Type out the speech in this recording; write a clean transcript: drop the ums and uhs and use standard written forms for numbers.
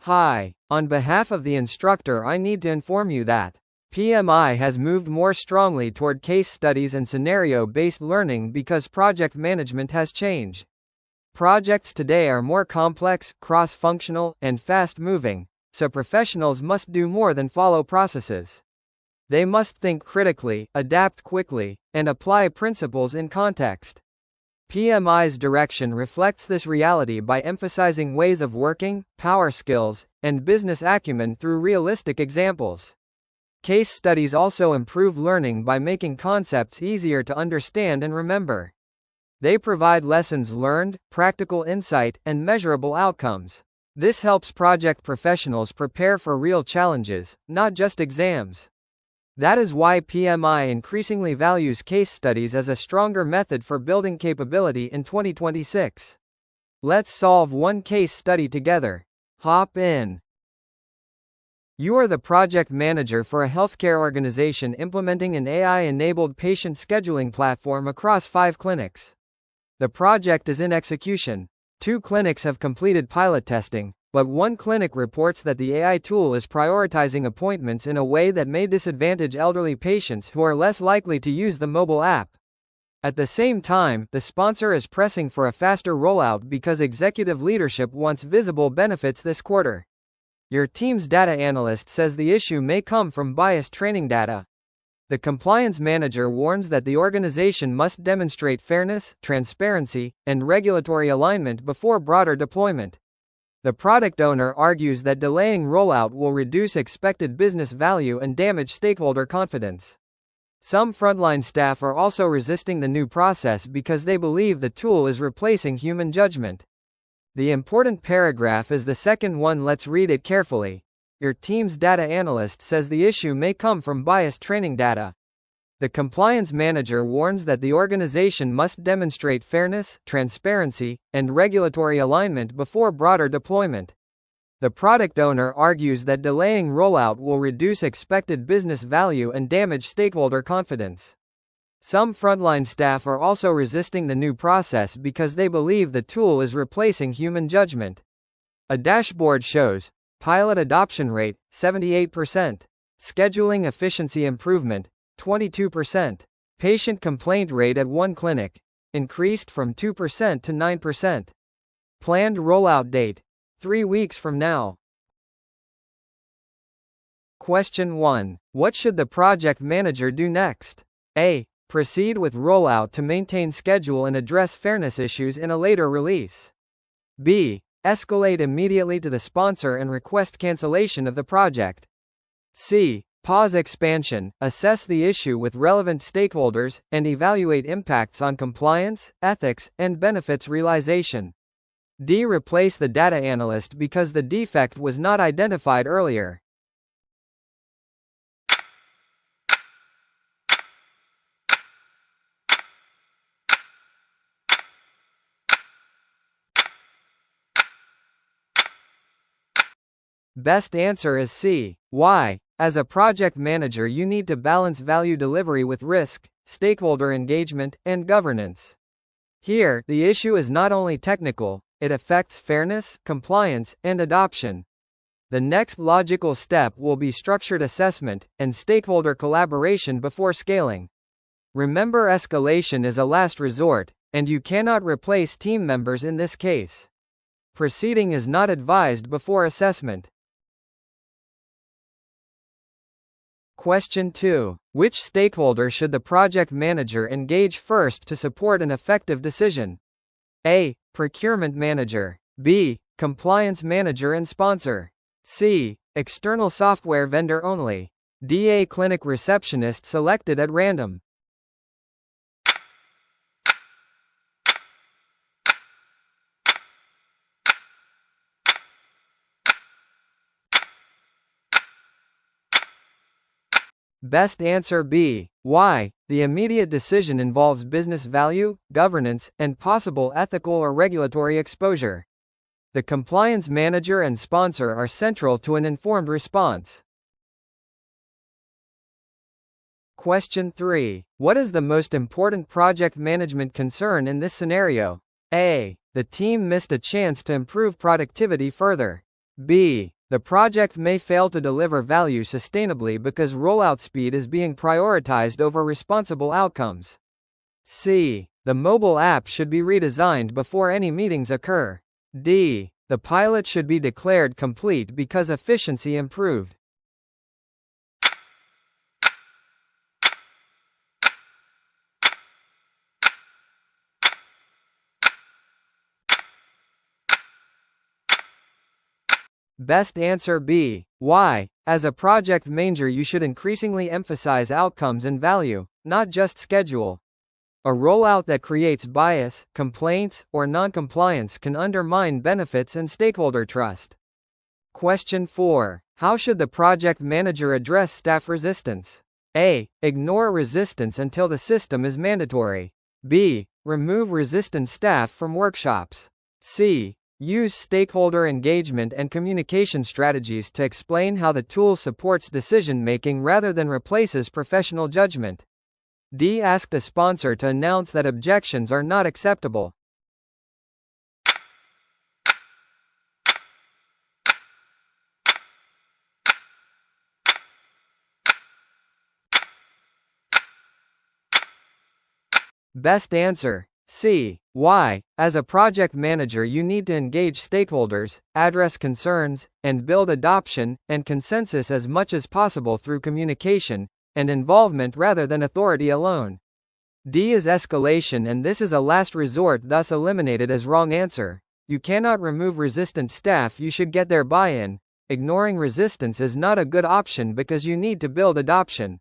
Hi, on behalf of the instructor, I need to inform you that PMI has moved more strongly toward case studies and scenario-based learning because project management has changed. Projects today are more complex, cross-functional, and fast-moving, so professionals must do more than follow processes. They must think critically, adapt quickly, and apply principles in context. PMI's direction reflects this reality by emphasizing ways of working, power skills, and business acumen through realistic examples. Case studies also improve learning by making concepts easier to understand and remember. They provide lessons learned, practical insight, and measurable outcomes. This helps project professionals prepare for real challenges, not just exams. That is why PMI increasingly values case studies as a stronger method for building capability in 2026. Let's solve one case study together. Hop in. You are the project manager for a healthcare organization implementing an AI-enabled patient scheduling platform across 5 clinics. The project is in execution. 2 clinics have completed pilot testing, but 1 clinic reports that the AI tool is prioritizing appointments in a way that may disadvantage elderly patients who are less likely to use the mobile app. At the same time, the sponsor is pressing for a faster rollout because executive leadership wants visible benefits this quarter. Your team's data analyst says the issue may come from biased training data. The compliance manager warns that the organization must demonstrate fairness, transparency, and regulatory alignment before broader deployment. The product owner argues that delaying rollout will reduce expected business value and damage stakeholder confidence. Some frontline staff are also resisting the new process because they believe the tool is replacing human judgment. The important paragraph is the second one. Let's read it carefully. Your team's data analyst says the issue may come from biased training data. The compliance manager warns that the organization must demonstrate fairness, transparency, and regulatory alignment before broader deployment. The product owner argues that delaying rollout will reduce expected business value and damage stakeholder confidence. Some frontline staff are also resisting the new process because they believe the tool is replacing human judgment. A dashboard shows pilot adoption rate 78%, scheduling efficiency improvement 22%, patient complaint rate at 1 clinic increased from 2% to 9%. Planned rollout date 3 weeks from now. Question 1. What should the project manager do next? A. Proceed with rollout to maintain schedule and address fairness issues in a later release. B. Escalate immediately to the sponsor and request cancellation of the project. C. Pause expansion, assess the issue with relevant stakeholders, and evaluate impacts on compliance, ethics, and benefits realization. D. Replace the data analyst because the defect was not identified earlier. Best answer is C. Why? As a project manager, you need to balance value delivery with risk, stakeholder engagement, and governance. Here, the issue is not only technical, it affects fairness, compliance, and adoption. The next logical step will be structured assessment and stakeholder collaboration before scaling. Remember, escalation is a last resort, and you cannot replace team members in this case. Proceeding is not advised before assessment. Question 2. Which stakeholder should the project manager engage first to support an effective decision? A. Procurement manager. B. Compliance manager and sponsor. C. External software vendor only. D. A clinic receptionist selected at random. Best answer B. Why? The immediate decision involves business value, governance, and possible ethical or regulatory exposure. The compliance manager and sponsor are central to an informed response. Question 3. What is the most important project management concern in this scenario? A. The team missed a chance to improve productivity further. B. The project may fail to deliver value sustainably because rollout speed is being prioritized over responsible outcomes. C. The mobile app should be redesigned before any meetings occur. D. The pilot should be declared complete because efficiency improved. Best answer B. Why? As a project manager, you should increasingly emphasize outcomes and value, not just schedule. A rollout that creates bias, complaints, or non-compliance can undermine benefits and stakeholder trust. Question 4. How should the project manager address staff resistance? A. Ignore resistance until the system is mandatory. B. Remove resistant staff from workshops. C. Use stakeholder engagement and communication strategies to explain how the tool supports decision-making rather than replaces professional judgment. D. Ask the sponsor to announce that objections are not acceptable. Best answer C. Why? As a project manager, you need to engage stakeholders, address concerns, and build adoption and consensus as much as possible through communication and involvement rather than authority alone. D is escalation, and this is a last resort, thus eliminated as wrong answer. You cannot remove resistant staff, you should get their buy-in. Ignoring resistance is not a good option because you need to build adoption.